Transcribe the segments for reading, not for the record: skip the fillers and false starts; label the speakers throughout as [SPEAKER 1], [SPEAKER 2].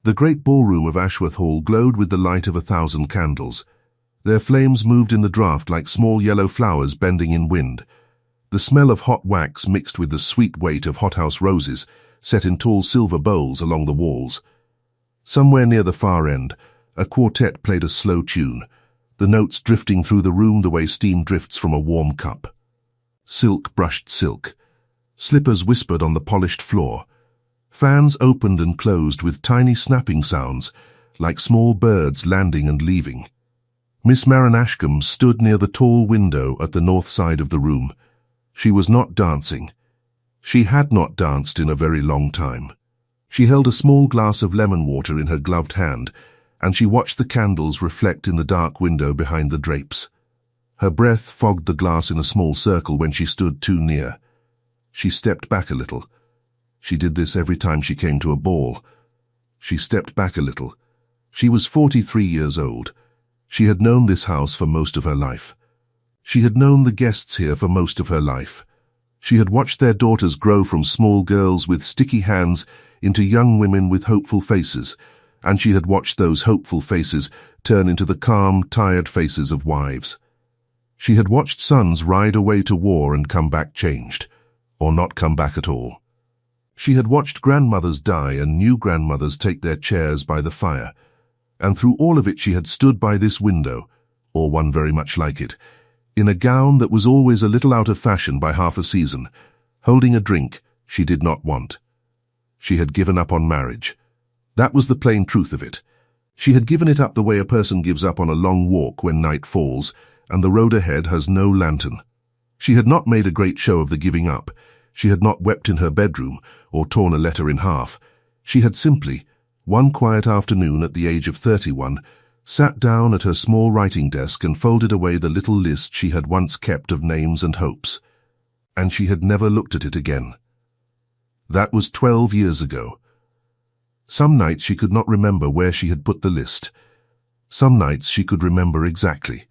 [SPEAKER 1] The great ballroom of Ashworth Hall glowed with the light of 1,000 candles. Their flames moved in the draught like small yellow flowers bending in wind. The smell of hot wax mixed with the sweet weight of hothouse roses set in tall silver bowls along the walls. Somewhere near the far end, a quartet played a slow tune, the notes drifting through the room the way steam drifts from a warm cup. Silk brushed silk. Slippers whispered on the polished floor. Fans opened and closed with tiny snapping sounds, like small birds landing and leaving. Miss Maren Ashcombe stood near the tall window at the north side of the room. She was not dancing. She had not danced in a very long time. She held a small glass of lemon water in her gloved hand, and she watched the candles reflect in the dark window behind the drapes. Her breath fogged the glass in a small circle when she stood too near. She stepped back a little. She did this every time she came to a ball. She stepped back a little. She was 43 years old. She had known this house for most of her life. She had known the guests here for most of her life. She had watched their daughters grow from small girls with sticky hands into young women with hopeful faces, and she had watched those hopeful faces turn into the calm, tired faces of wives. She had watched sons ride away to war and come back changed, or not come back at all. She had watched grandmothers die and new grandmothers take their chairs by the fire, and through all of it she had stood by this window, or one very much like it, in a gown that was always a little out of fashion by half a season, holding a drink she did not want. She had given up on marriage. That was the plain truth of it. She had given it up the way a person gives up on a long walk when night falls and the road ahead has no lantern. She had not made a great show of the giving up. She had not wept in her bedroom or torn a letter in half. She had simply, one quiet afternoon at the age of 31, sat down at her small writing desk and folded away the little list she had once kept of names and hopes. And she had never looked at it again. That was 12 years ago. Some nights she could not remember where she had put the list. Some nights she could remember exactly.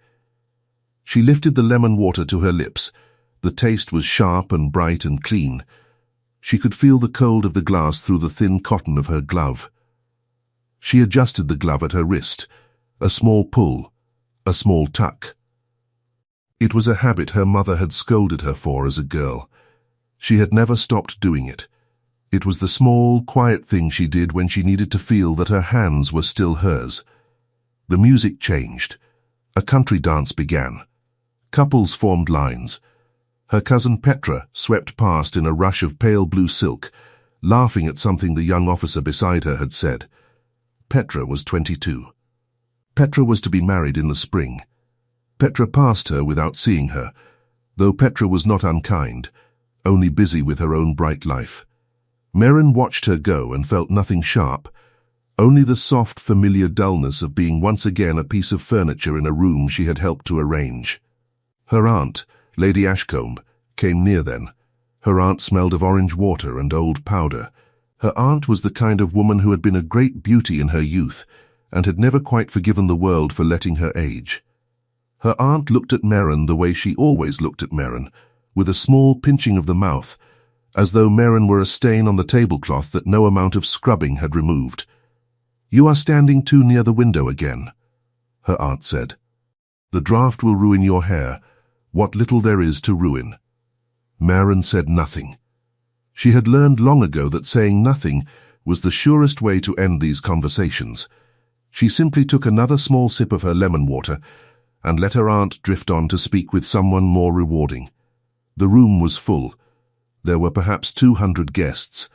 [SPEAKER 1] She lifted the lemon water to her lips. The taste was sharp and bright and clean. She could feel the cold of the glass through the thin cotton of her glove. She adjusted the glove at her wrist. A small pull, a small tuck. It was a habit her mother had scolded her for as a girl. She had never stopped doing it. It was the small, quiet thing she did when she needed to feel that her hands were still hers. The music changed. A country dance began. Couples formed lines. Her cousin Petra swept past in a rush of pale blue silk, laughing at something the young officer beside her had said. Petra was 22. Petra was to be married in the spring. Petra passed her without seeing her, though Petra was not unkind, only busy with her own bright life. Maren watched her go and felt nothing sharp, only the soft, familiar dullness of being once again a piece of furniture in a room she had helped to arrange. Her aunt, Lady Ashcombe, came near then. Her aunt smelled of orange water and old powder. Her aunt was the kind of woman who had been a great beauty in her youth, and had never quite forgiven the world for letting her age. Her aunt looked at Maren the way she always looked at Maren, with a small pinching of the mouth, as though Maren were a stain on the tablecloth that no amount of scrubbing had removed. "You are standing too near the window again," her aunt said. "The draught will ruin your hair, what little there is to ruin." Maren said nothing. She had learned long ago that saying nothing was the surest way to end these conversations. She simply took another small sip of her lemon water and let her aunt drift on to speak with someone more rewarding. The room was full. There were perhaps 200 guests.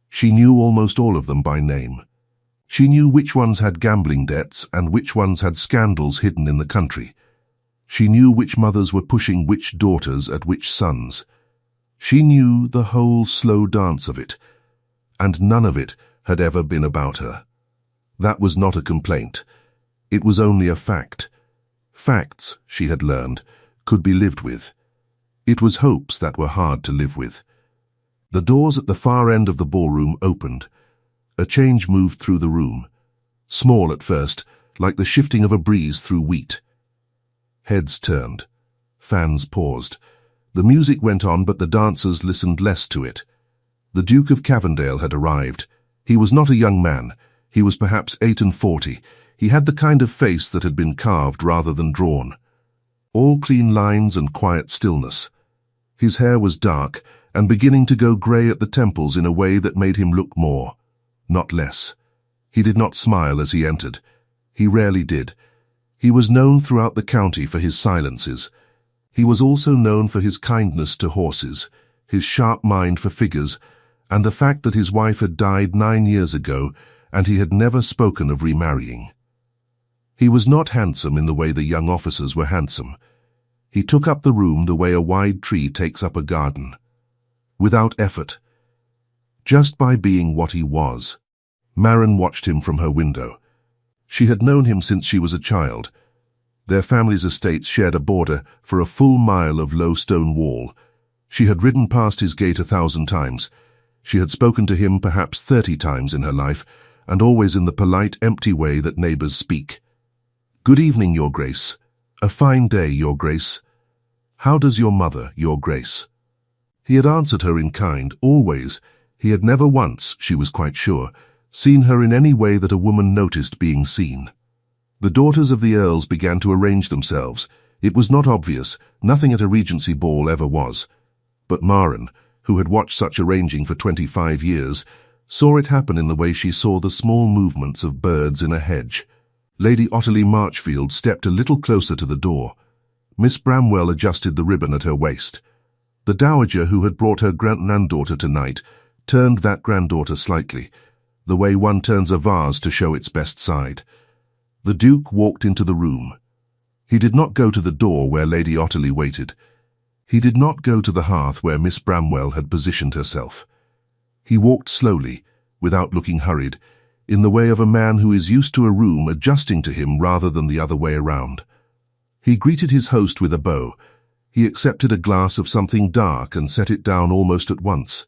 [SPEAKER 1] She knew almost all of them by name. She knew which ones had gambling debts and which ones had scandals hidden in the country. She knew which mothers were pushing which daughters at which sons. She knew the whole slow dance of it, and none of it had ever been about her. That was not a complaint. It was only a fact. Facts, she had learned, could be lived with. It was hopes that were hard to live with. The doors at the far end of the ballroom opened. A change moved through the room. Small at first, like the shifting of a breeze through wheat. Heads turned. Fans paused. The music went on, but the dancers listened less to it. The Duke of Cavendale had arrived. He was not a young man. He was perhaps 48. He had the kind of face that had been carved rather than drawn. All clean lines and quiet stillness. His hair was dark and beginning to go grey at the temples in a way that made him look more, not less. He did not smile as he entered. He rarely did. He was known throughout the county for his silences. He was also known for his kindness to horses, his sharp mind for figures, and the fact that his wife had died 9 years ago and he had never spoken of remarrying. He was not handsome in the way the young officers were handsome. He took up the room the way a wide tree takes up a garden. Without effort. Just by being what he was. Maren watched him from her window. She had known him since she was a child. Their family's estates shared a border for a full mile of low stone wall. She had ridden past his gate 1,000 times. She had spoken to him perhaps 30 times in her life, and always in the polite, empty way that neighbors speak. "Good evening, Your Grace. A fine day, Your Grace. How does your mother, Your Grace?" He had answered her in kind, always. He had never once, she was quite sure, seen her in any way that a woman noticed being seen. The daughters of the earls began to arrange themselves. It was not obvious, nothing at a regency ball ever was. But Maren, who had watched such arranging for 25 years, saw it happen in the way she saw the small movements of birds in a hedge. Lady Ottilie Marchfield stepped a little closer to the door. Miss Bramwell adjusted the ribbon at her waist. The dowager who had brought her granddaughter tonight turned that granddaughter slightly, the way one turns a vase to show its best side. The Duke walked into the room. He did not go to the door where Lady Ottilie waited. He did not go to the hearth where Miss Bramwell had positioned herself. He walked slowly, without looking hurried, in the way of a man who is used to a room adjusting to him rather than the other way around. He greeted his host with a bow. He accepted a glass of something dark and set it down almost at once.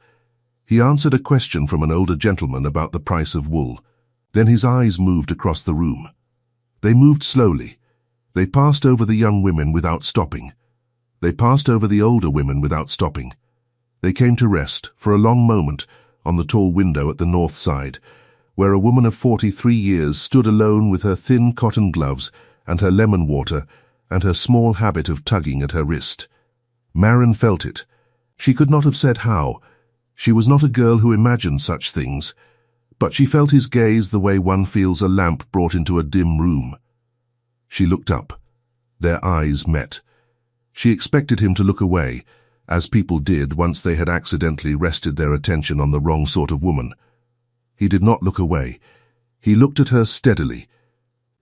[SPEAKER 1] He answered a question from an older gentleman about the price of wool. Then his eyes moved across the room. They moved slowly. They passed over the young women without stopping. They passed over the older women without stopping. They came to rest, for a long moment, on the tall window at the north side, where a woman of 43 years stood alone with her thin cotton gloves and her lemon water and her small habit of tugging at her wrist. Maren felt it. She could not have said how. She was not a girl who imagined such things, but she felt his gaze the way one feels a lamp brought into a dim room. She looked up. Their eyes met. She expected him to look away, as people did once they had accidentally rested their attention on the wrong sort of woman. He did not look away. He looked at her steadily.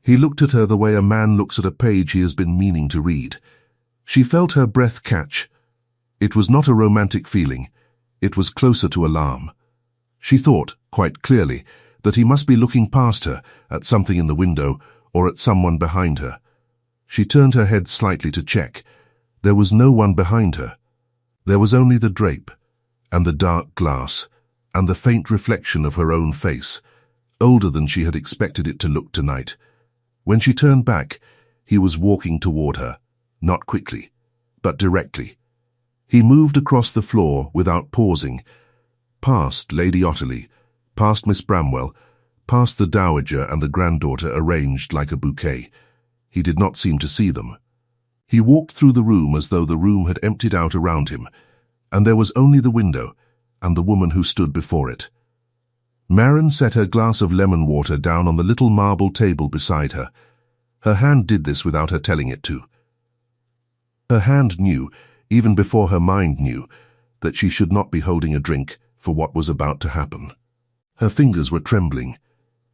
[SPEAKER 1] He looked at her the way a man looks at a page he has been meaning to read. She felt her breath catch. It was not a romantic feeling. It was closer to alarm. She thought, quite clearly, that he must be looking past her, at something in the window, or at someone behind her. She turned her head slightly to check. There was no one behind her. There was only the drape, and the dark glass, and the faint reflection of her own face, older than she had expected it to look tonight. When she turned back, he was walking toward her, not quickly, but directly. He moved across the floor without pausing, past Lady Ottilie, past Miss Bramwell, past the dowager and the granddaughter arranged like a bouquet. He did not seem to see them. He walked through the room as though the room had emptied out around him, and there was only the window and the woman who stood before it. Maren set her glass of lemon water down on the little marble table beside her. Her hand did this without her telling it to. Her hand knew, even before her mind knew, that she should not be holding a drink for what was about to happen. Her fingers were trembling.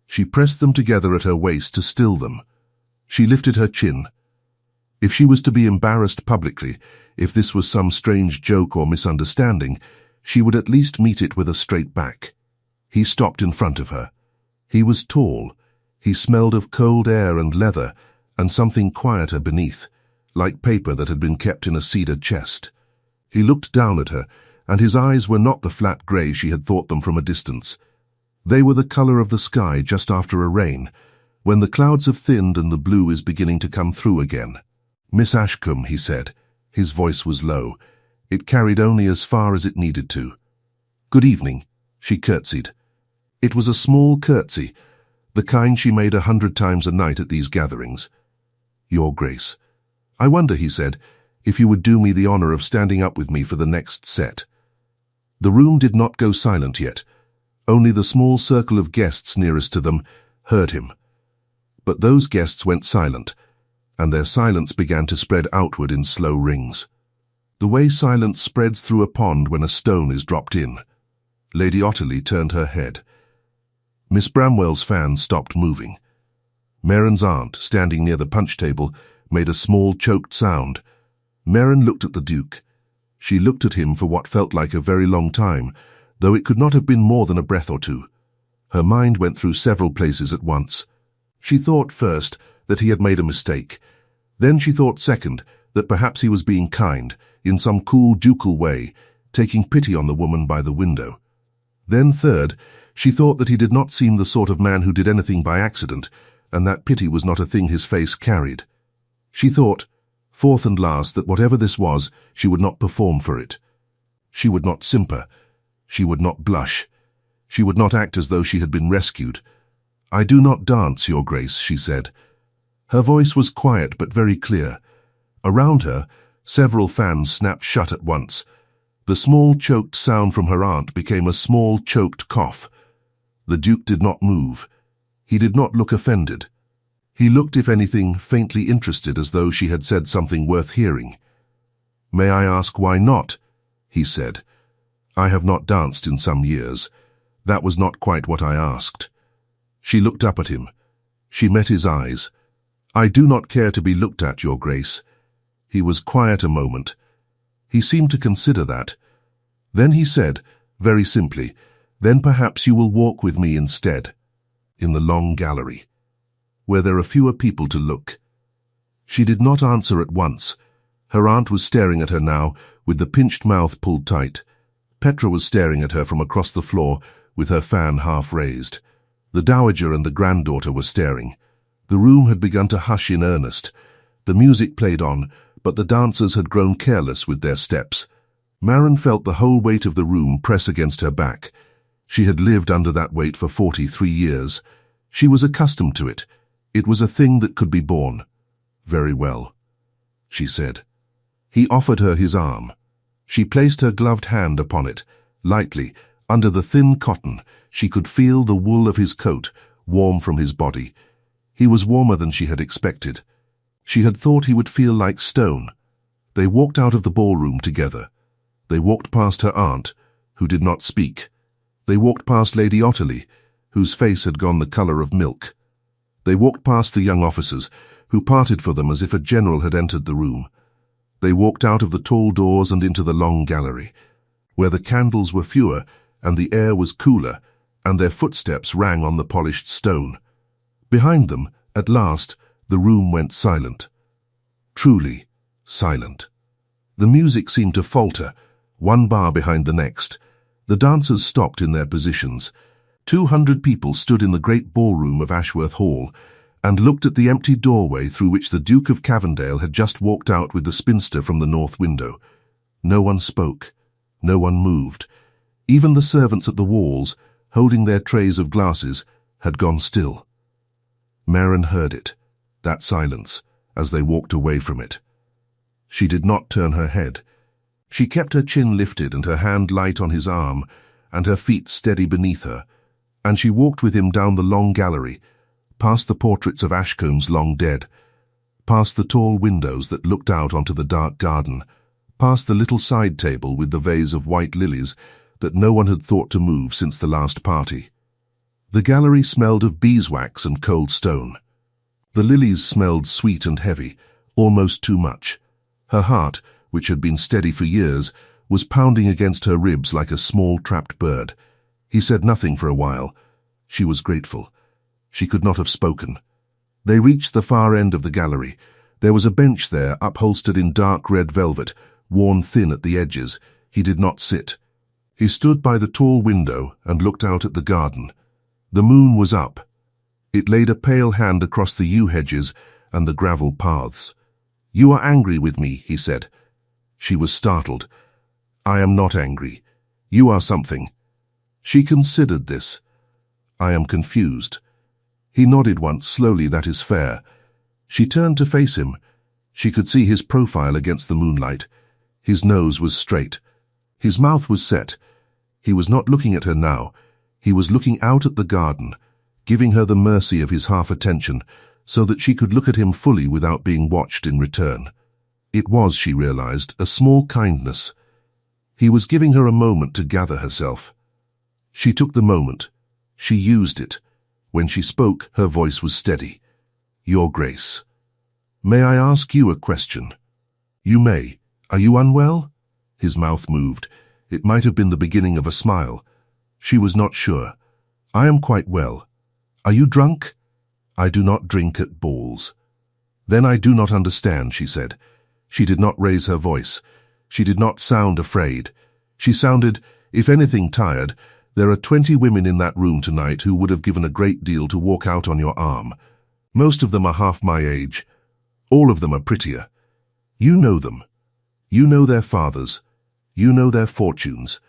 [SPEAKER 1] She pressed them together at her waist to still them. She lifted her chin. If she was to be embarrassed publicly, if this was some strange joke or misunderstanding, she would at least meet it with a straight back. He stopped in front of her. He was tall. He smelled of cold air and leather, and something quieter beneath, like paper that had been kept in a cedar chest. He looked down at her, and his eyes were not the flat grey she had thought them from a distance. They were the colour of the sky just after a rain, when the clouds have thinned and the blue is beginning to come through again. "Miss Ashcombe," he said. His voice was low. It carried only as far as it needed to. "Good evening," she curtsied. It was a small curtsy, the kind she made 100 times a night at these gatherings. "Your Grace, I wonder," he said, "if you would do me the honor of standing up with me for the next set." The room did not go silent yet. Only the small circle of guests nearest to them heard him. But those guests went silent, and their silence began to spread outward in slow rings. The way silence spreads through a pond when a stone is dropped in. Lady Otterley turned her head. Miss Bramwell's fan stopped moving. Merrin's aunt, standing near the punch table, made a small choked sound. Merrin looked at the Duke. She looked at him for what felt like a very long time, though it could not have been more than a breath or two. Her mind went through several places at once. She thought first that he had made a mistake. Then she thought second that perhaps he was being kind, in some cool ducal way, taking pity on the woman by the window. Then third, she thought that he did not seem the sort of man who did anything by accident, and that pity was not a thing his face carried. She thought, fourth and last, that whatever this was, she would not perform for it. She would not simper. She would not blush. She would not act as though she had been rescued. "I do not dance, Your Grace," she said. Her voice was quiet but very clear. Around her, several fans snapped shut at once. The small choked sound from her aunt became a small choked cough. The Duke did not move. He did not look offended. He looked, if anything, faintly interested, as though she had said something worth hearing. "May I ask why not?" he said. "I have not danced in some years. That was not quite what I asked." She looked up at him. She met his eyes. "I do not care to be looked at, Your Grace." He was quiet a moment. He seemed to consider that. Then he said, very simply, "Then perhaps you will walk with me instead, in the long gallery, where there are fewer people to look." She did not answer at once. Her aunt was staring at her now, with the pinched mouth pulled tight. Petra was staring at her from across the floor, with her fan half raised. The dowager and the granddaughter were staring. The room had begun to hush in earnest. The music played on, but the dancers had grown careless with their steps. Merrin felt the whole weight of the room press against her back. She had lived under that weight for 43 years. She was accustomed to it. It was a thing that could be borne. "Very well," she said. He offered her his arm. She placed her gloved hand upon it. Lightly, under the thin cotton, she could feel the wool of his coat, warm from his body. He was warmer than she had expected. She had thought he would feel like stone. They walked out of the ballroom together. They walked past her aunt, who did not speak. They walked past Lady Otterley, whose face had gone the colour of milk. They walked past the young officers, who parted for them as if a general had entered the room. They walked out of the tall doors and into the long gallery, where the candles were fewer and the air was cooler, and their footsteps rang on the polished stone. Behind them, at last, the room went silent. Truly silent. The music seemed to falter, one bar behind the next. The dancers stopped in their positions. 200 people stood in the great ballroom of Ashworth Hall and looked at the empty doorway through which the Duke of Cavendale had just walked out with the spinster from the north window. No one spoke. No one moved. Even the servants at the walls, holding their trays of glasses, had gone still. Merrin heard it, that silence, as they walked away from it. She did not turn her head. She kept her chin lifted and her hand light on his arm, and her feet steady beneath her, and she walked with him down the long gallery, past the portraits of Ashcomb's long dead, past the tall windows that looked out onto the dark garden, past the little side table with the vase of white lilies that no one had thought to move since the last party. The gallery smelled of beeswax and cold stone. The lilies smelled sweet and heavy, almost too much. Her heart, which had been steady for years, was pounding against her ribs like a small trapped bird. He said nothing for a while. She was grateful. She could not have spoken. They reached the far end of the gallery. There was a bench there, upholstered in dark red velvet, worn thin at the edges. He did not sit. He stood by the tall window and looked out at the garden. The moon was up. It laid a pale hand across the yew hedges and the gravel paths. "You are angry with me," he said. She was startled. "I am not angry. You are something." She considered this. "I am confused." He nodded once, slowly. That is fair. She turned to face him. She could see his profile against the moonlight. His nose was straight. His mouth was set. He was not looking at her now. He was looking out at the garden, giving her the mercy of his half-attention, so that she could look at him fully without being watched in return. It was, she realized, a small kindness. He was giving her a moment to gather herself. She took the moment. She used it. When she spoke, her voice was steady. Your Grace, may I ask you a question? You may. Are you unwell? His mouth moved. It might have been the beginning of a smile. She was not sure. I am quite well. Are you drunk? I do not drink at balls. Then I do not understand, she said. She did not raise her voice. She did not sound afraid. She sounded, if anything, tired. There are 20 women in that room tonight who would have given a great deal to walk out on your arm. Most of them are half my age. All of them are prettier. You know them. You know their fathers. You know their fortunes.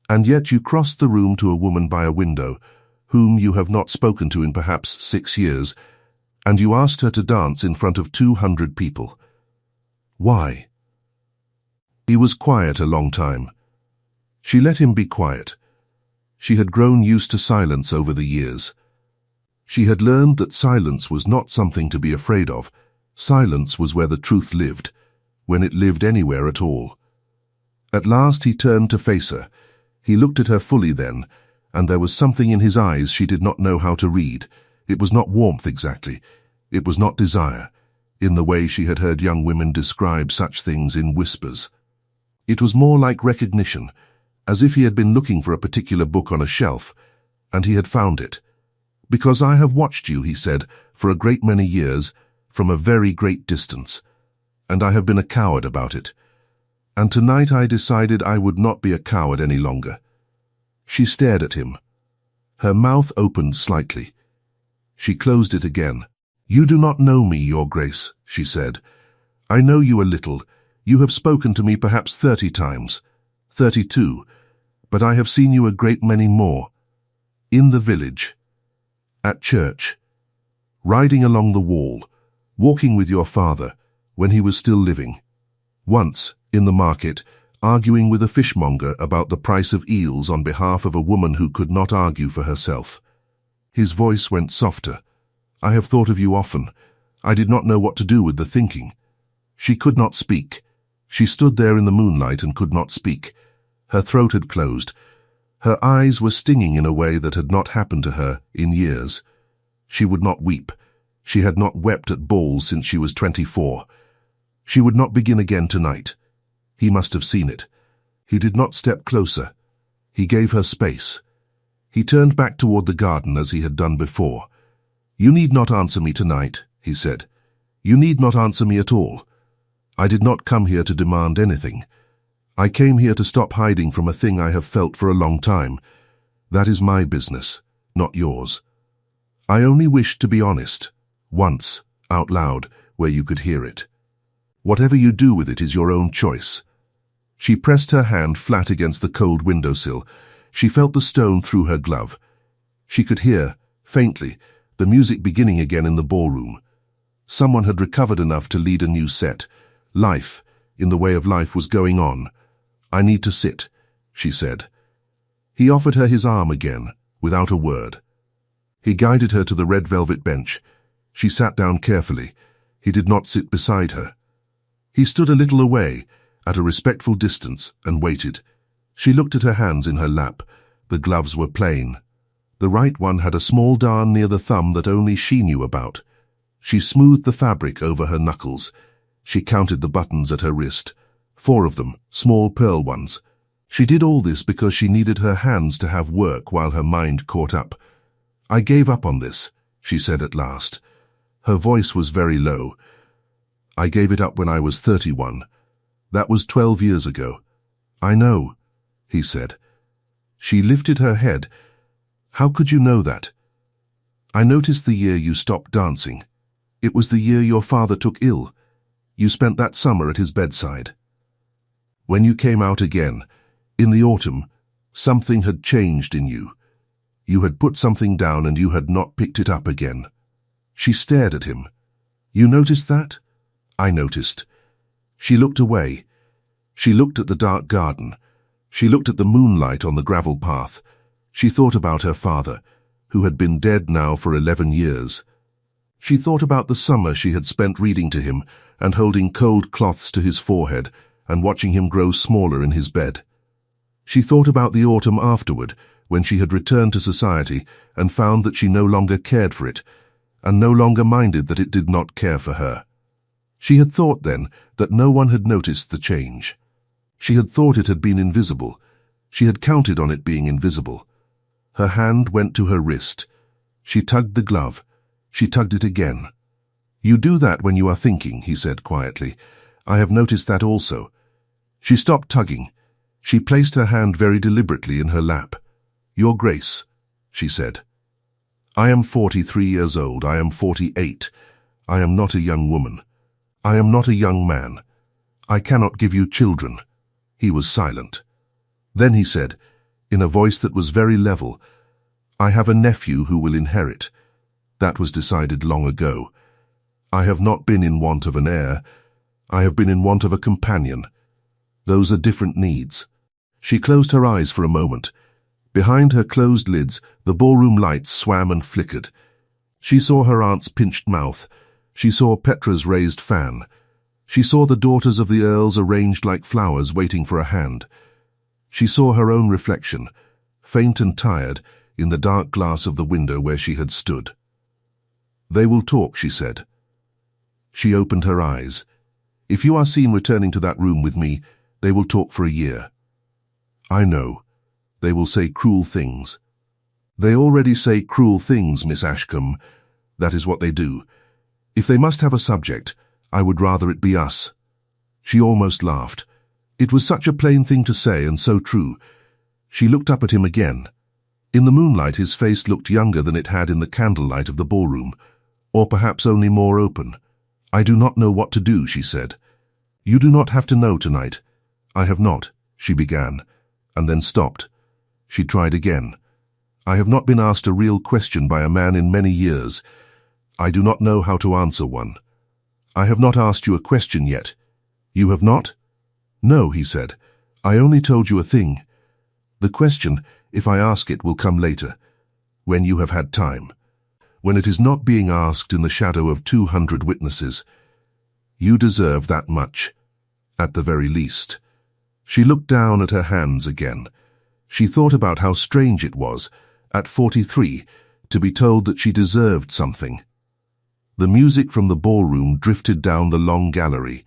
[SPEAKER 1] And yet you crossed the room to a woman by a window, whom you have not spoken to in perhaps 6 years, and you asked her to dance in front of 200 people. Why? He was quiet a long time. She let him be quiet. She had grown used to silence over the years. She had learned that silence was not something to be afraid of. Silence was where the truth lived, when it lived anywhere at all. At last he turned to face her. He looked at her fully then, and there was something in his eyes she did not know how to read. It was not warmth exactly. It was not desire, in the way she had heard young women describe such things in whispers. It was more like recognition, as if he had been looking for a particular book on a shelf, and he had found it. Because I have watched you, he said, for a great many years, from a very great distance, and I have been a coward about it. And tonight I decided I would not be a coward any longer. She stared at him. Her mouth opened slightly. She closed it again. You do not know me, Your Grace, she said. I know you a little. You have spoken to me perhaps 30 times, 32, but I have seen you a great many more. In the village, at church, riding along the wall, walking with your father when he was still living. Once, in the market, arguing with a fishmonger about the price of eels on behalf of a woman who could not argue for herself. His voice went softer. I have thought of you often. I did not know what to do with the thinking. She could not speak. She stood there in the moonlight and could not speak. Her throat had closed. Her eyes were stinging in a way that had not happened to her in years. She would not weep. She had not wept at balls since she was 24. She would not begin again tonight. He must have seen it. He did not step closer. He gave her space. He turned back toward the garden as he had done before. You need not answer me tonight, he said. You need not answer me at all. I did not come here to demand anything. I came here to stop hiding from a thing I have felt for a long time. That is my business, not yours. I only wished to be honest, once, out loud, where you could hear it. Whatever you do with it is your own choice. She pressed her hand flat against the cold windowsill. She felt the stone through her glove. She could hear, faintly, the music beginning again in the ballroom. Someone had recovered enough to lead a new set. Life, in the way of life, was going on. I need to sit, she said. He offered her his arm again, without a word. He guided her to the red velvet bench. She sat down carefully. He did not sit beside her. He stood a little away, at a respectful distance, and waited. She looked at her hands in her lap. The gloves were plain. The right one had a small darn near the thumb that only she knew about. She smoothed the fabric over her knuckles. She counted the buttons at her wrist. 4 of them, small pearl ones. She did all this because she needed her hands to have work while her mind caught up. I gave up on this, she said at last. Her voice was very low. I gave it up when I was 31. That was 12 years ago. I know, he said. She lifted her head. How could you know that? I noticed the year you stopped dancing. It was the year your father took ill. You spent that summer at his bedside. When you came out again, in the autumn, something had changed in you. You had put something down and you had not picked it up again. She stared at him. You noticed that? I noticed. She looked away. She looked at the dark garden. She looked at the moonlight on the gravel path. She thought about her father, who had been dead now for 11 years. She thought about the summer she had spent reading to him and holding cold cloths to his forehead and watching him grow smaller in his bed. She thought about the autumn afterward, when she had returned to society and found that she no longer cared for it, and no longer minded that it did not care for her. She had thought then that no one had noticed the change. She had thought it had been invisible. She had counted on it being invisible. Her hand went to her wrist. She tugged the glove. She tugged it again. You do that when you are thinking, he said quietly. I have noticed that also. She stopped tugging. She placed her hand very deliberately in her lap. Your Grace, she said. I am 43 years old. I am 48. I am not a young woman. I am not a young man. I cannot give you children. He was silent. Then he said, in a voice that was very level, I have a nephew who will inherit. That was decided long ago. I have not been in want of an heir. I have been in want of a companion. Those are different needs. She closed her eyes for a moment. Behind her closed lids, the ballroom lights swam and flickered. She saw her aunt's pinched mouth. She saw Petra's raised fan. She saw the daughters of the earls arranged like flowers waiting for a hand. She saw her own reflection, faint and tired, in the dark glass of the window where she had stood. They will talk, she said. She opened her eyes. If you are seen returning to that room with me, they will talk for a year. I know. They will say cruel things. They already say cruel things, Miss Ashcombe. That is what they do. If they must have a subject, I would rather it be us. She almost laughed. It was such a plain thing to say and so true. She looked up at him again. In the moonlight his face looked younger than it had in the candlelight of the ballroom, or perhaps only more open. I do not know what to do, she said. You do not have to know tonight. I have not, she began, and then stopped. She tried again. I have not been asked a real question by a man in many years. I do not know how to answer one. I have not asked you a question yet. You have not? No, he said. I only told you a thing. The question, if I ask it, will come later, when you have had time, when it is not being asked in the shadow of 200 witnesses. You deserve that much, at the very least. She looked down at her hands again. She thought about how strange it was, at 43, to be told that she deserved something. The music from the ballroom drifted down the long gallery.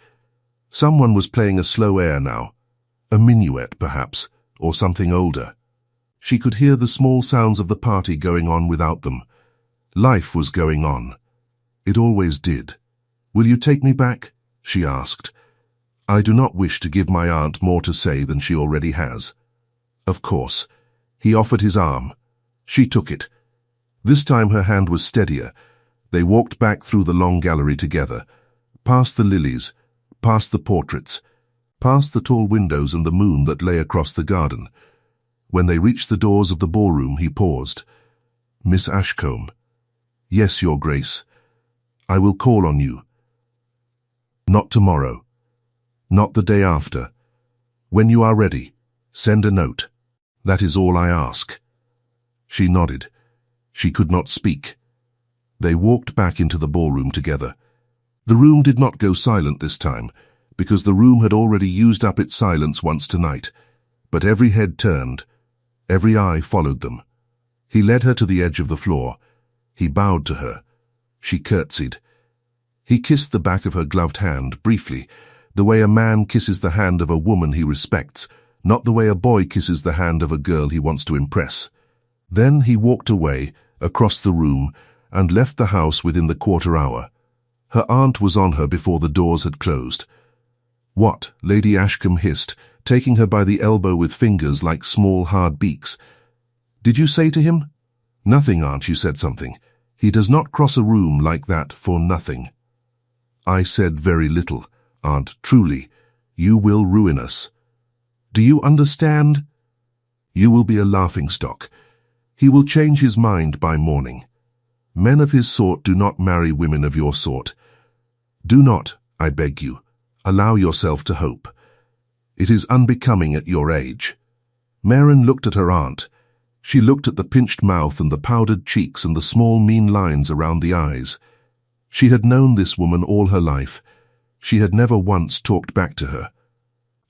[SPEAKER 1] Someone was playing a slow air now, a minuet perhaps, or something older. She could hear the small sounds of the party going on without them. Life was going on. It always did. Will you take me back? She asked. I do not wish to give my aunt more to say than she already has. Of course. He offered his arm. She took it. This time her hand was steadier. They walked back through the long gallery together, past the lilies, past the portraits, past the tall windows and the moon that lay across the garden. When they reached the doors of the ballroom, he paused. Miss Ashcombe. Yes, Your Grace. I will call on you. Not tomorrow. Not the day after. When you are ready, send a note. That is all I ask. She nodded. She could not speak. They walked back into the ballroom together. The room did not go silent this time, because the room had already used up its silence once tonight. But every head turned. Every eye followed them. He led her to the edge of the floor. He bowed to her. She curtsied. He kissed the back of her gloved hand, briefly, the way a man kisses the hand of a woman he respects, not the way a boy kisses the hand of a girl he wants to impress. Then he walked away, across the room, and left the house within the quarter hour. Her aunt was on her before the doors had closed. What? Lady Ashcombe hissed, taking her by the elbow with fingers like small hard beaks. Did you say to him? Nothing, Aunt, you said something. He does not cross a room like that for nothing. I said very little, Aunt, truly. You will ruin us. Do you understand? You will be a laughingstock. He will change his mind by morning. Men of his sort do not marry women of your sort. Do not, I beg you, allow yourself to hope. It is unbecoming at your age." Maren looked at her aunt. She looked at the pinched mouth and the powdered cheeks and the small mean lines around the eyes. She had known this woman all her life. She had never once talked back to her.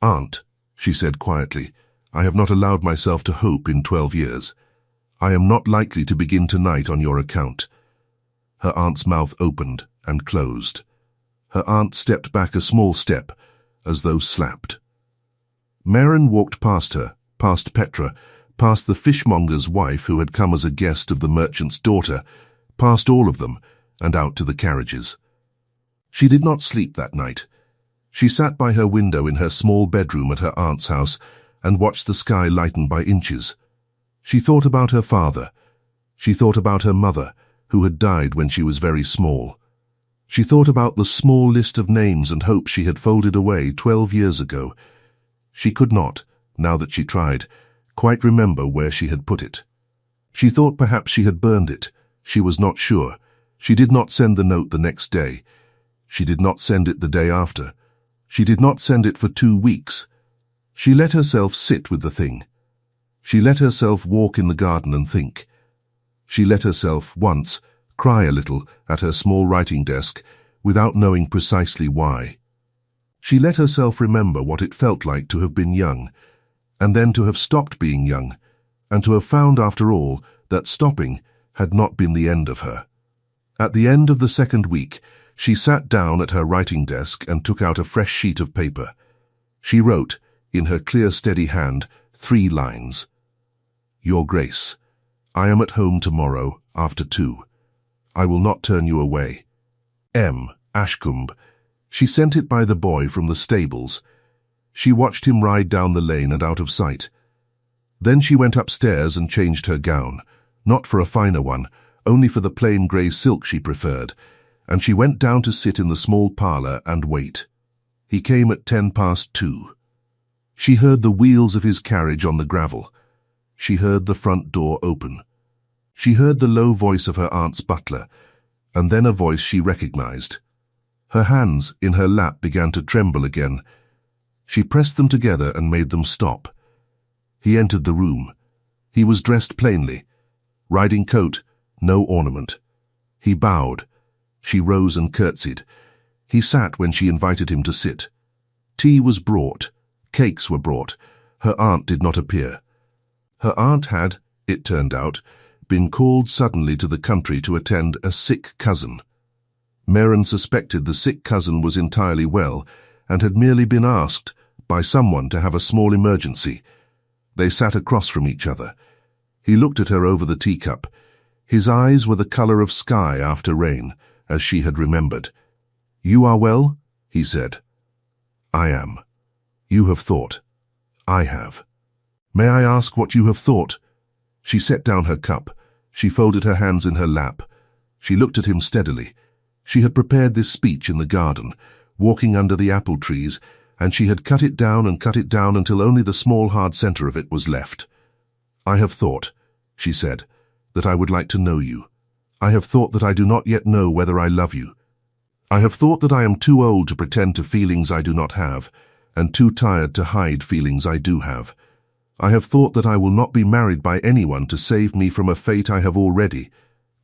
[SPEAKER 1] "Aunt," she said quietly, "I have not allowed myself to hope in 12 years. I am not likely to begin tonight on your account." Her aunt's mouth opened and closed. Her aunt stepped back a small step, as though slapped. Maren walked past her, past Petra, past the fishmonger's wife who had come as a guest of the merchant's daughter, past all of them, and out to the carriages. She did not sleep that night. She sat by her window in her small bedroom at her aunt's house and watched the sky lighten by inches. She thought about her father. She thought about her mother, who had died when she was very small. She thought about the small list of names and hopes she had folded away 12 years ago. She could not, now that she tried, quite remember where she had put it. She thought perhaps she had burned it. She was not sure. She did not send the note the next day. She did not send it the day after. She did not send it for 2 weeks. She let herself sit with the thing. She let herself walk in the garden and think. She let herself, once, cry a little at her small writing desk without knowing precisely why. She let herself remember what it felt like to have been young, and then to have stopped being young, and to have found after all that stopping had not been the end of her. At the end of the 2nd week, she sat down at her writing desk and took out a fresh sheet of paper. She wrote, in her clear, steady hand, 3 lines. "Your Grace, I am at home tomorrow after 2. I will not turn you away. M. Ashcombe." She sent it by the boy from the stables. She watched him ride down the lane and out of sight. Then she went upstairs and changed her gown, not for a finer one, only for the plain grey silk she preferred, and she went down to sit in the small parlour and wait. He came at 2:10. She heard the wheels of his carriage on the gravel. She heard the front door open. She heard the low voice of her aunt's butler, and then a voice she recognized. Her hands in her lap began to tremble again. She pressed them together and made them stop. He entered the room. He was dressed plainly. Riding coat, no ornament. He bowed. She rose and curtsied. He sat when she invited him to sit. Tea was brought. Cakes were brought. Her aunt did not appear. Her aunt had, it turned out, been called suddenly to the country to attend a sick cousin. Maren suspected the sick cousin was entirely well and had merely been asked by someone to have a small emergency. They sat across from each other. He looked at her over the teacup. His eyes were the colour of sky after rain, as she had remembered. "You are well?" he said. "I am. You have thought." "I have." "May I ask what you have thought?" She set down her cup. She folded her hands in her lap. She looked at him steadily. She had prepared this speech in the garden, walking under the apple trees, and she had cut it down until only the small hard centre of it was left. "I have thought," she said, "that I would like to know you. I have thought that I do not yet know whether I love you. I have thought that I am too old to pretend to feelings I do not have, and too tired to hide feelings I do have. I have thought that I will not be married by anyone to save me from a fate I have already,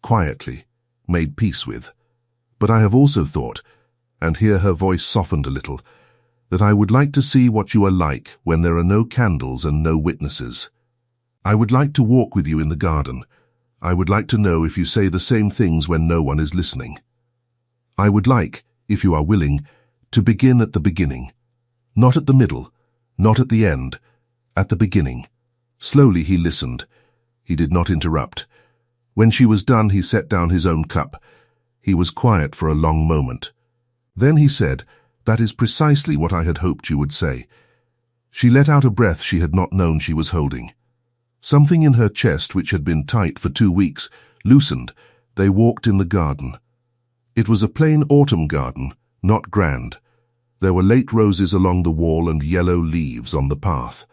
[SPEAKER 1] quietly, made peace with. But I have also thought," and here her voice softened a little, "that I would like to see what you are like when there are no candles and no witnesses. I would like to walk with you in the garden. I would like to know if you say the same things when no one is listening. I would like, if you are willing, to begin at the beginning. Not at the middle, not at the end, at the beginning." Slowly he listened. He did not interrupt. When she was done, he set down his own cup. He was quiet for a long moment. Then he said, "That is precisely what I had hoped you would say." She let out a breath she had not known she was holding. Something in her chest, which had been tight for 2 weeks, loosened. They walked in the garden. It was a plain autumn garden, not grand. There were late roses along the wall and yellow leaves on the path.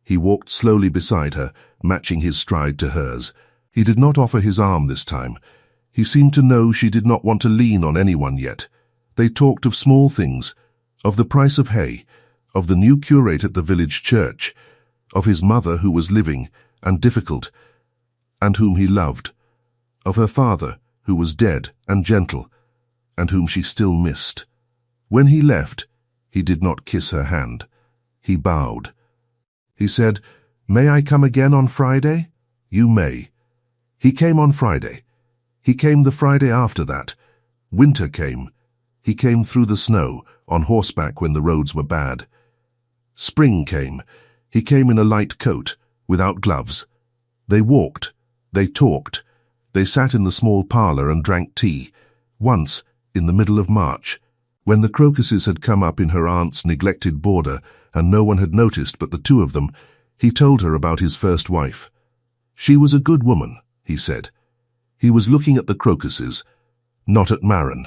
[SPEAKER 1] He walked slowly beside her, matching his stride to hers. He did not offer his arm this time. He seemed to know she did not want to lean on anyone yet. They talked of small things, of the price of hay, of the new curate at the village church, of his mother who was living and difficult, and whom he loved, of her father who was dead and gentle, and whom she still missed. When he left, he did not kiss her hand. He bowed. He said, "May I come again on Friday?" "You may." He came on Friday. He came the Friday after that. Winter came. He came through the snow, on horseback when the roads were bad. Spring came. He came in a light coat, without gloves. They walked. They talked. They sat in the small parlour and drank tea. Once, in the middle of March, when the crocuses had come up in her aunt's neglected border and no one had noticed but the two of them, he told her about his first wife. She was a good woman, he said. He was looking at the crocuses, not at Maren.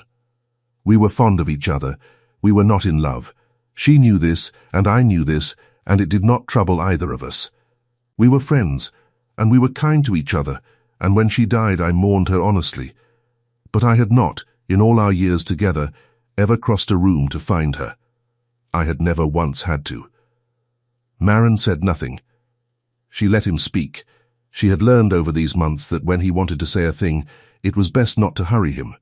[SPEAKER 1] We were fond of each other. We were not in love. She knew this, and I knew this, and it did not trouble either of us. We were friends, and we were kind to each other, and when she died I mourned her honestly. But I had not, in all our years together, ever crossed a room to find her. I had never once had to. Maren said nothing. She let him speak. She had learned over these months that when he wanted to say a thing, it was best not to hurry him.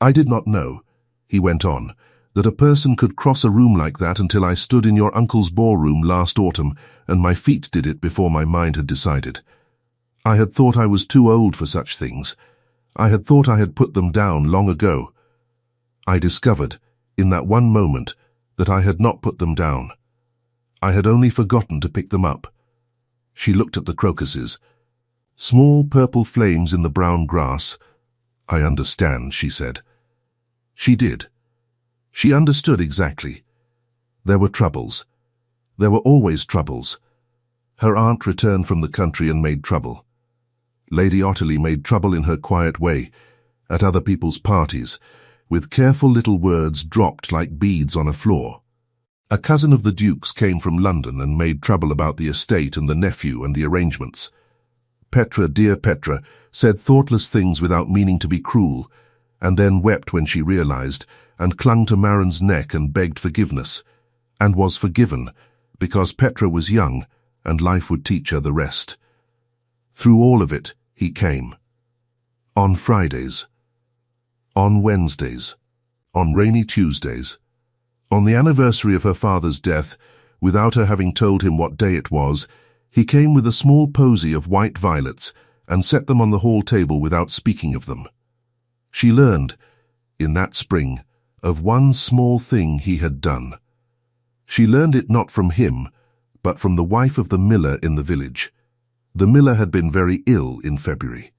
[SPEAKER 1] I did not know, he went on, that a person could cross a room like that until I stood in your uncle's ballroom last autumn, and my feet did it before my mind had decided. I had thought I was too old for such things. I had thought I had put them down long ago. I discovered, in that one moment, that I had not put them down. I had only forgotten to pick them up. She looked at the crocuses. Small purple flames in the brown grass. "I understand," she said. She did. She understood exactly. There were troubles. There were always troubles. Her aunt returned from the country and made trouble. Lady Otterley made trouble in her quiet way, at other people's parties, with careful little words dropped like beads on a floor. A cousin of the Duke's came from London and made trouble about the estate and the nephew and the arrangements. Petra, dear Petra, said thoughtless things without meaning to be cruel, and then wept when she realized, and clung to Maren's neck and begged forgiveness, and was forgiven, because Petra was young, and life would teach her the rest. Through all of it, he came. On Fridays. On Wednesdays. On rainy Tuesdays. On the anniversary of her father's death, without her having told him what day it was, he came with a small posy of white violets and set them on the hall table without speaking of them. She learned, in that spring, of one small thing he had done. She learned it not from him, but from the wife of the miller in the village. The miller had been very ill in February.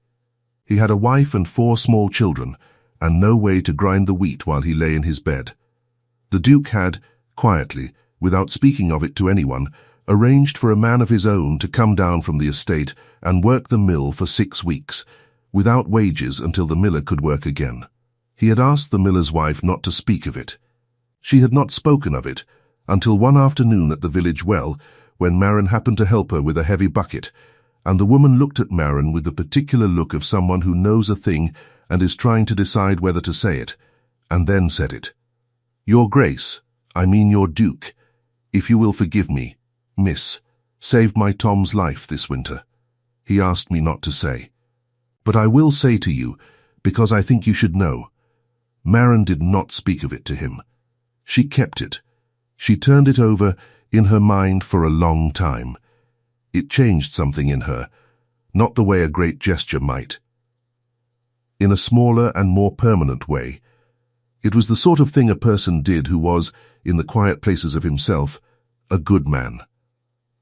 [SPEAKER 1] He had a wife and 4 small children, and no way to grind the wheat while he lay in his bed. The Duke had, quietly, without speaking of it to anyone, arranged for a man of his own to come down from the estate and work the mill for 6 weeks, without wages until the miller could work again. He had asked the miller's wife not to speak of it. She had not spoken of it until one afternoon at the village well, when Maren happened to help her with a heavy bucket, and the woman looked at Maren with the particular look of someone who knows a thing and is trying to decide whether to say it, and then said it. "Your Grace, I mean your Duke, if you will forgive me, Miss, saved my Tom's life this winter. He asked me not to say. But I will say to you, because I think you should know. Maren did not speak of it to him. She kept it. She turned it over in her mind for a long time. It changed something in her, not the way a great gesture might. In a smaller and more permanent way. It was the sort of thing a person did who was, in the quiet places of himself, a good man.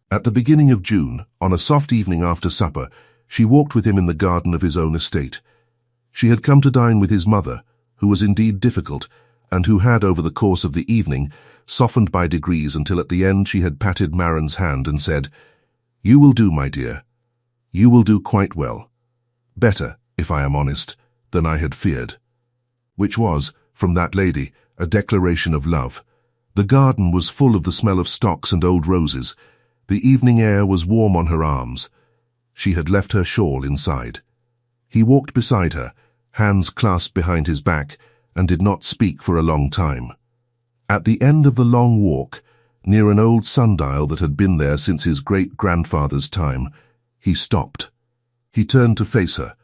[SPEAKER 1] At the beginning of June, on a soft evening after supper, she walked with him in the garden of his own estate. She had come to dine with his mother, who was indeed difficult, and who had, over the course of the evening, softened by degrees until at the end she had patted Maren's hand and said, "You will do, my dear. You will do quite well. Better, if I am honest, than I had feared." Which was, from that lady, a declaration of love. The garden was full of the smell of stocks and old roses. The evening air was warm on her arms. She had left her shawl inside. He walked beside her, hands clasped behind his back, and did not speak for a long time. At the end of the long walk, near an old sundial that had been there since his great-grandfather's time, he stopped. He turned to face her.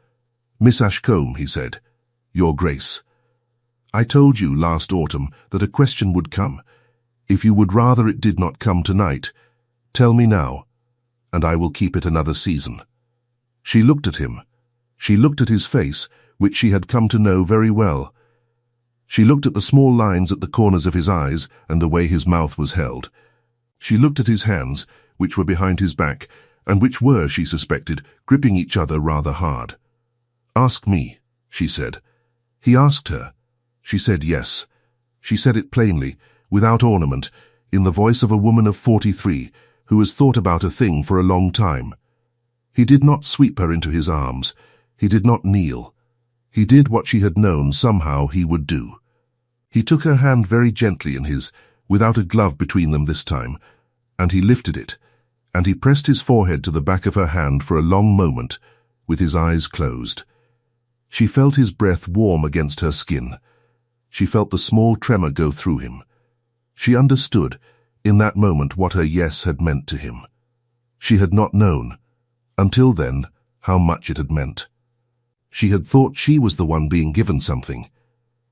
[SPEAKER 1] "Miss Ashcombe," he said, "Your Grace, I told you last autumn that a question would come. If you would rather it did not come tonight, tell me now, and I will keep it another season." She looked at him. She looked at his face, which she had come to know very well. She looked at the small lines at the corners of his eyes and the way his mouth was held. She looked at his hands, which were behind his back, and which were, she suspected, gripping each other rather hard. "Ask me," she said. He asked her. She said yes. She said it plainly, without ornament, in the voice of a woman of 43, who has thought about a thing for a long time. He did not sweep her into his arms. He did not kneel. He did what she had known somehow he would do. He took her hand very gently in his, without a glove between them this time, and he lifted it, and he pressed his forehead to the back of her hand for a long moment, with his eyes closed. She felt his breath warm against her skin. She felt the small tremor go through him. She understood, in that moment, what her yes had meant to him. She had not known, until then, how much it had meant. She had thought she was the one being given something.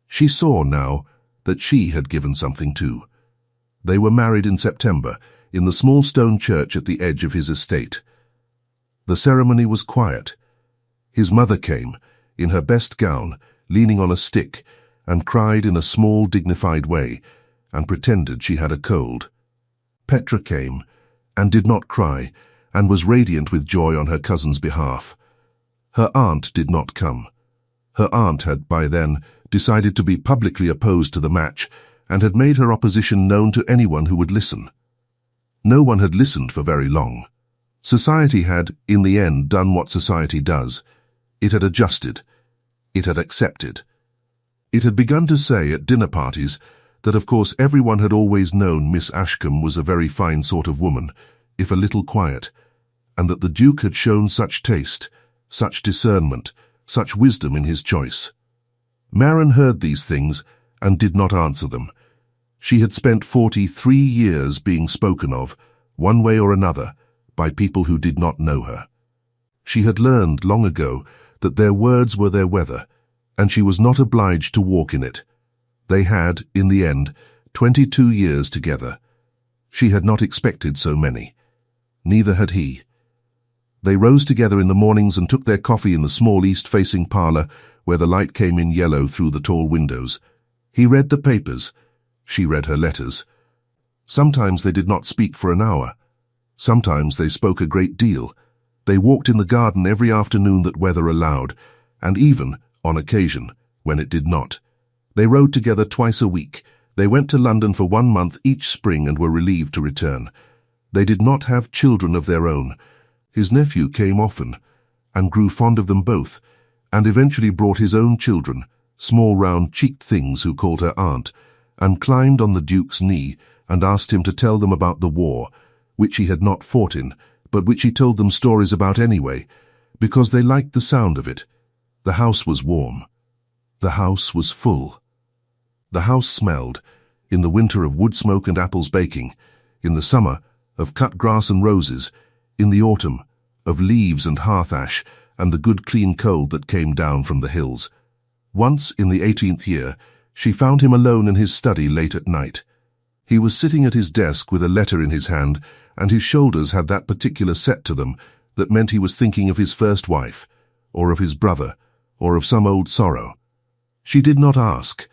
[SPEAKER 1] She saw now that she had given something too. They were married in September, in the small stone church at the edge of his estate. The ceremony was quiet. His mother came, in her best gown, leaning on a stick, and cried in a small, dignified way, and pretended she had a cold. Petra came, and did not cry, and was radiant with joy on her cousin's behalf. Her aunt did not come. Her aunt had, by then, decided to be publicly opposed to the match, and had made her opposition known to anyone who would listen. No one had listened for very long. Society had, in the end, done what society does. It had adjusted. It had accepted. It had begun to say at dinner parties that of course everyone had always known Miss Ashcombe was a very fine sort of woman, if a little quiet, and that the Duke had shown such taste, such discernment, such wisdom in his choice. Maren heard these things and did not answer them. She had spent 43 years being spoken of, one way or another, by people who did not know her. She had learned long ago that their words were their weather, and she was not obliged to walk in it. They had, in the end, 22 years together. She had not expected so many. Neither had he. They rose together in the mornings and took their coffee in the small east-facing parlour, where the light came in yellow through the tall windows. He read the papers. She read her letters. Sometimes they did not speak for an hour. Sometimes they spoke a great deal. They walked in the garden every afternoon that weather allowed, and even, on occasion, when it did not. They rode together twice a week. They went to London for 1 month each spring and were relieved to return. They did not have children of their own. His nephew came often, and grew fond of them both, and eventually brought his own children, small round-cheeked things who called her aunt, and climbed on the Duke's knee and asked him to tell them about the war, which he had not fought in, but which he told them stories about anyway, because they liked the sound of it. The house was warm. The house was full. The house smelled, in the winter of wood smoke and apples baking, in the summer of cut grass and roses, in the autumn of leaves and hearth ash and the good clean cold that came down from the hills. Once, in the 18th year, she found him alone in his study late at night. He was sitting at his desk with a letter in his hand, and his shoulders had that particular set to them that meant he was thinking of his first wife, or of his brother, or of some old sorrow. She did not ask.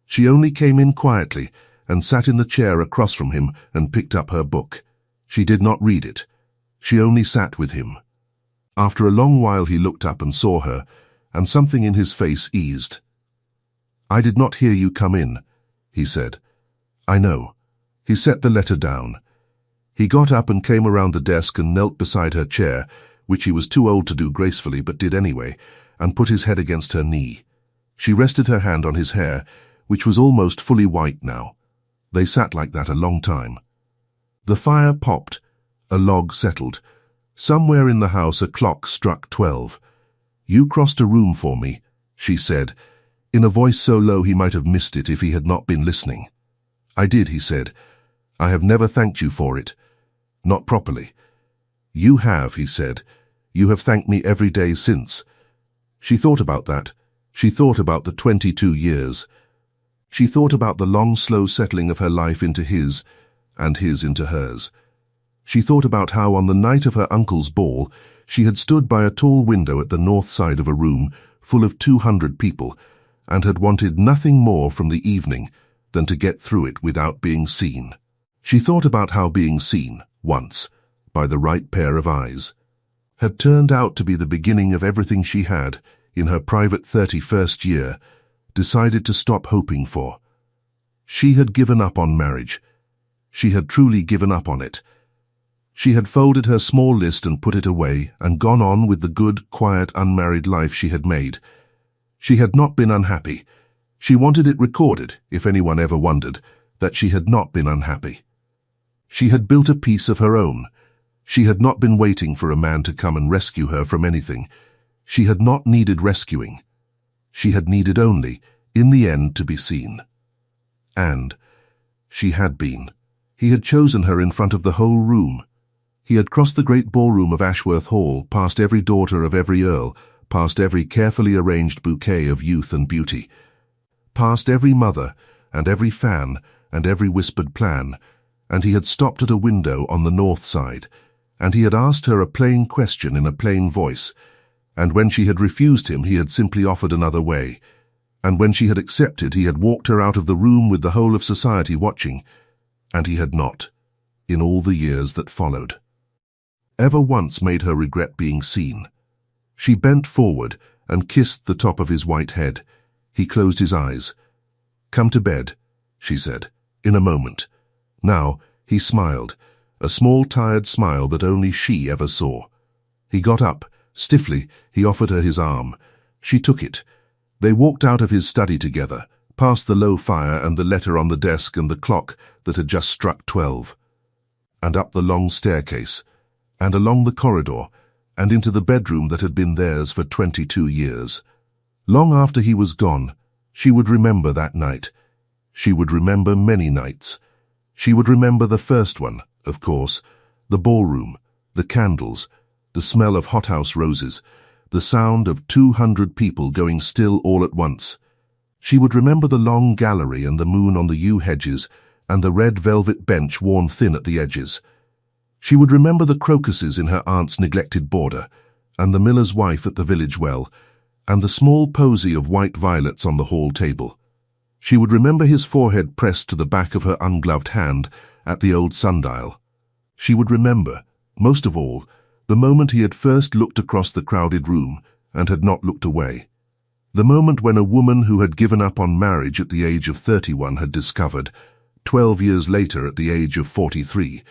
[SPEAKER 1] She only came in quietly and sat in the chair across from him and picked up her book. She did not read it. She only sat with him. After a long while he looked up and saw her, and something in his face eased. "I did not hear you come in," he said. "I know." He set the letter down. He got up and came around the desk and knelt beside her chair, which he was too old to do gracefully but did anyway, and put his head against her knee. She rested her hand on his hair, which was almost fully white now. They sat like that a long time. The fire popped. A log settled. Somewhere in the house a clock struck 12. "You crossed a room for me," she said, in a voice so low he might have missed it if he had not been listening. "I did," he said. "I have never thanked you for it. Not properly." "You have," he said. "You have thanked me every day since." She thought about that. She thought about the 22 years. She thought about the long, slow settling of her life into his, and his into hers. She thought about how on the night of her uncle's ball, she had stood by a tall window at the north side of a room full of 200 people, and had wanted nothing more from the evening than to get through it without being seen. She thought about how being seen, once, by the right pair of eyes, had turned out to be the beginning of everything she had, in her private 31st year, decided to stop hoping for. She had given up on marriage. She had truly given up on it. She had folded her small list and put it away and gone on with the good, quiet, unmarried life she had made. She had not been unhappy. She wanted it recorded, if anyone ever wondered, that she had not been unhappy. She had built a peace of her own. She had not been waiting for a man to come and rescue her from anything. She had not needed rescuing. She had needed only, in the end, to be seen. And she had been. He had chosen her in front of the whole room. He had crossed the great ballroom of Ashworth Hall, past every daughter of every earl, past every carefully arranged bouquet of youth and beauty, past every mother and every fan and every whispered plan, and he had stopped at a window on the north side, and he had asked her a plain question in a plain voice, and when she had refused him, he had simply offered another way, and when she had accepted, he had walked her out of the room with the whole of society watching, and he had not, in all the years that followed, ever once made her regret being seen. She bent forward and kissed the top of his white head. He closed his eyes. "Come to bed," she said, "in a moment." Now, he smiled, a small tired smile that only she ever saw. He got up. Stiffly, he offered her his arm. She took it. They walked out of his study together, past the low fire and the letter on the desk and the clock that had just struck 12, and up the long staircase, and along the corridor, and into the bedroom that had been theirs for 22 years. Long after he was gone, she would remember that night. She would remember many nights. She would remember the first one, of course, the ballroom, the candles, the smell of hothouse roses, the sound of 200 people going still all at once. She would remember the long gallery and the moon on the yew hedges and the red velvet bench worn thin at the edges. She would remember the crocuses in her aunt's neglected border, and the miller's wife at the village well, and the small posy of white violets on the hall table. She would remember his forehead pressed to the back of her ungloved hand at the old sundial. She would remember, most of all, the moment he had first looked across the crowded room and had not looked away. The moment when a woman who had given up on marriage at the age of 31 had discovered, 12 years later at the age of 43,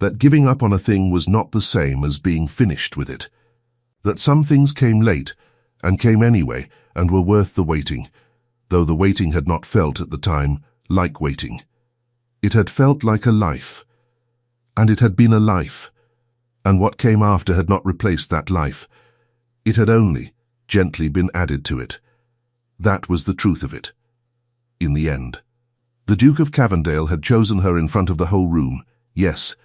[SPEAKER 1] that giving up on a thing was not the same as being finished with it. That some things came late, and came anyway, and were worth the waiting, though the waiting had not felt at the time like waiting. It had felt like a life, and it had been a life, and what came after had not replaced that life. It had only gently been added to it. That was the truth of it. In the end. The Duke of Cavendale had chosen her in front of the whole room, yes,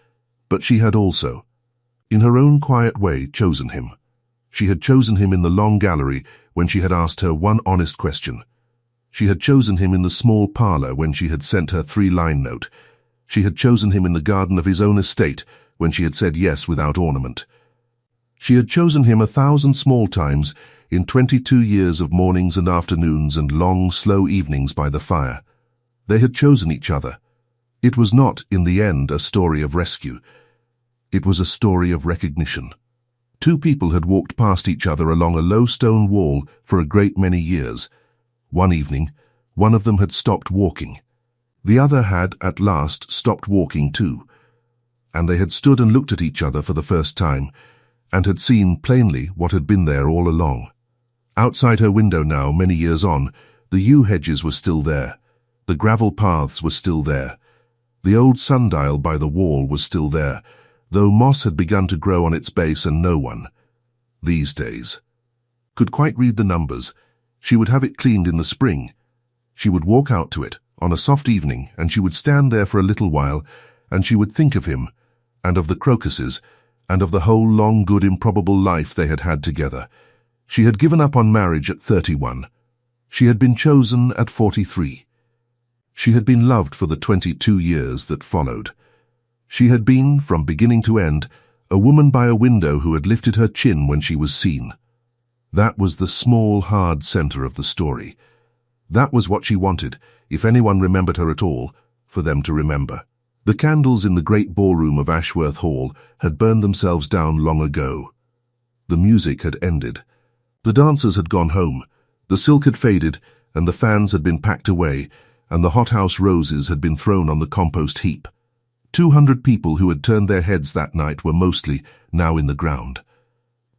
[SPEAKER 1] but she had also, in her own quiet way, chosen him. She had chosen him in the long gallery when she had asked her one honest question. She had chosen him in the small parlour when she had sent her 3-line note. She had chosen him in the garden of his own estate when she had said yes without ornament. She had chosen him 1,000 small times in 22 years of mornings and afternoons and long, slow evenings by the fire. They had chosen each other. It was not, in the end, a story of rescue. It was a story of recognition. Two people had walked past each other along a low stone wall for a great many years. One evening, one of them had stopped walking. The other had, at last, stopped walking too. And they had stood and looked at each other for the first time, and had seen plainly what had been there all along. Outside her window now, many years on, the yew hedges were still there. The gravel paths were still there. The old sundial by the wall was still there, though moss had begun to grow on its base and no one, these days, could quite read the numbers. She would have it cleaned in the spring. She would walk out to it on a soft evening, and she would stand there for a little while, and she would think of him, and of the crocuses, and of the whole long, good, improbable life they had had together. She had given up on marriage at 31. She had been chosen at 43. She had been loved for the 22 years that followed. She had been, from beginning to end, a woman by a window who had lifted her chin when she was seen. That was the small, hard center of the story. That was what she wanted, if anyone remembered her at all, for them to remember. The candles in the great ballroom of Ashworth Hall had burned themselves down long ago. The music had ended. The dancers had gone home. The silk had faded, and the fans had been packed away, and the hothouse roses had been thrown on the compost heap. 200 people who had turned their heads that night were mostly now in the ground.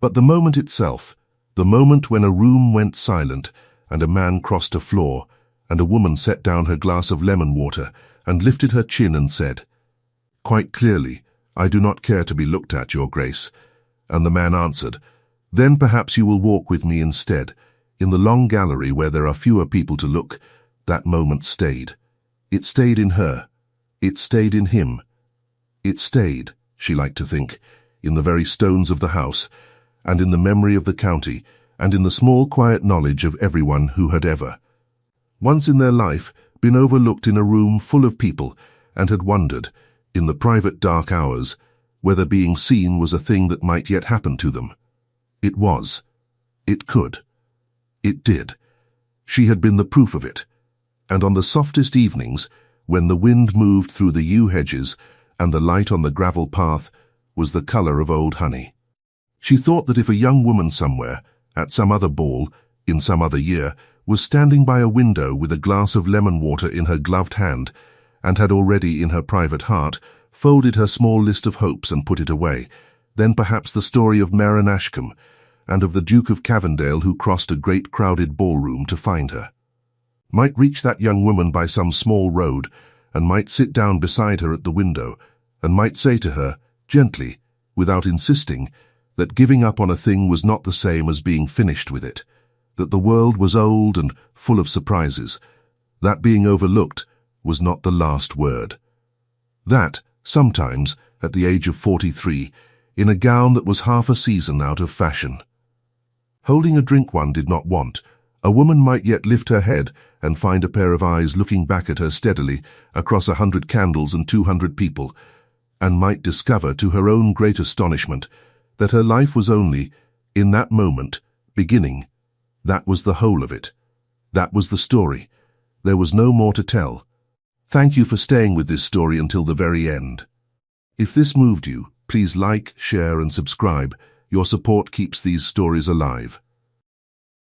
[SPEAKER 1] But the moment itself, the moment when a room went silent, and a man crossed a floor, and a woman set down her glass of lemon water, and lifted her chin and said, "Quite clearly, I do not care to be looked at, Your Grace." And the man answered, "Then perhaps you will walk with me instead, in the long gallery where there are fewer people to look." That moment stayed. It stayed in her. It stayed in him. It stayed, she liked to think, in the very stones of the house, and in the memory of the county, and in the small quiet knowledge of everyone who had ever, once in their life, been overlooked in a room full of people, and had wondered, in the private dark hours, whether being seen was a thing that might yet happen to them. It was. It could. It did. She had been the proof of it. And on the softest evenings, when the wind moved through the yew hedges and the light on the gravel path was the color of old honey. She thought that if a young woman somewhere, at some other ball, in some other year, was standing by a window with a glass of lemon water in her gloved hand, and had already in her private heart folded her small list of hopes and put it away, then perhaps the story of Merran Ashcombe, and of the Duke of Cavendale who crossed a great crowded ballroom to find her, might reach that young woman by some small road, and might sit down beside her at the window, and might say to her, gently, without insisting, that giving up on a thing was not the same as being finished with it, that the world was old and full of surprises, that being overlooked was not the last word. That, sometimes, at the age of 43, in a gown that was half a season out of fashion. Holding a drink one did not want, a woman might yet lift her head and find a pair of eyes looking back at her steadily across 100 candles and 200 people, and might discover to her own great astonishment that her life was only, in that moment, beginning. That was the whole of it. That was the story. There was no more to tell. Thank you for staying with this story until the very end. If this moved you, please like, share and subscribe. Your support keeps these stories alive.